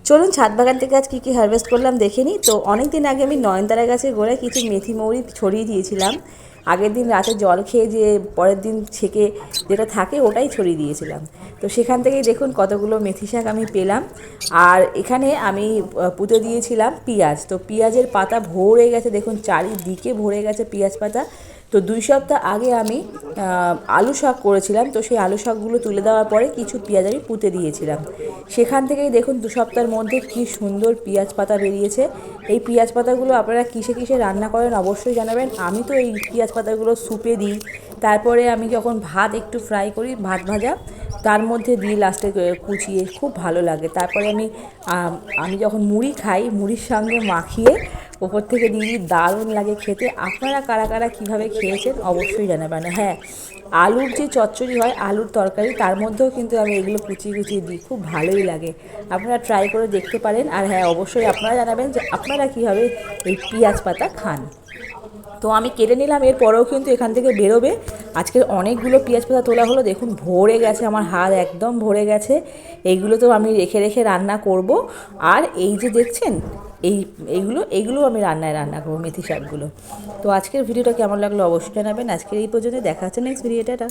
চলুন ছাদ বাগান থেকে আজ কী কী হারভেস্ট করলাম দেখে নিই। তো অনেক দিন আগে আমি নয়নতারা গাছের গোড়ায় কিছু মেথি মৌরি ছড়িয়ে দিয়েছিলাম। আগের দিন রাতে জল খেয়ে যে পরের দিন ছেঁকে যেটা থাকে ওটাই ছড়িয়ে দিয়েছিলাম। তো সেখান থেকেই দেখুন কতগুলো মেথি শাক আমি পেলাম। আর এখানে আমি পুঁতে দিয়েছিলাম পেঁয়াজ। তো পেঁয়াজের পাতা ভরে গেছে, দেখুন চারিদিকে ভরে গেছে পেঁয়াজ পাতা। তো 2 সপ্তাহ আগে আমি আলু শাক করেছিলাম, তো সেই আলু শাকগুলো তুলে দেওয়ার পরে কিছু পেঁয়াজ আমি পুঁতে দিয়েছিলাম। সেখান থেকেই দেখুন 2 সপ্তাহের মধ্যে কী সুন্দর পেঁয়াজ পাতা বেরিয়েছে। এই পেঁয়াজ পাতাগুলো আপনারা কিসে কিসে রান্না করেন অবশ্যই জানাবেন। আমি তো এই পেঁয়াজ পাতাগুলো স্যুপে দিই, তারপরে আমি যখন ভাত একটু ফ্রাই করি, ভাত ভাজা তার মধ্যে দিই লাস্টে কুচিয়ে, খুব ভালো লাগে। তারপরে আমি যখন মুড়ি খাই, মুড়ির সঙ্গে মাখিয়ে ওপর থেকে দিয়ে দিই, দারুণ লাগে খেতে। আপনারা কারা কারা কীভাবে খেয়েছেন অবশ্যই জানাবেন। হ্যাঁ, আলুর যে চচ্চড়ি হয়, আলুর তরকারি, তার মধ্যেও কিন্তু আমি এগুলো কুচিয়ে কুচিয়ে দিই, খুব ভালোই লাগে। আপনারা ট্রাই করে দেখতে পারেন। আর হ্যাঁ, অবশ্যই আপনারা জানাবেন যে আপনারা কীভাবে এই পেঁয়াজ পাতা খান। তো আমি কেটে নিলাম, এরপরেও কিন্তু এখান থেকে বেরোবে। আজকে অনেকগুলো পেঁয়াজ পাতা তোলা হলো, দেখুন ভরে গেছে, আমার হাত একদম ভরে গেছে। এইগুলো তো আমি রেখে রেখে রান্না করব। আর এই যে দেখছেন এইগুলো আমি রান্না করবো, মেথি শাকগুলো। তো আজকের ভিডিওটা কেমন লাগলো অবশ্যই জানাবেন। আজকের এই পর্যন্ত, দেখা হচ্ছে নেক্সট ভিডিওটা।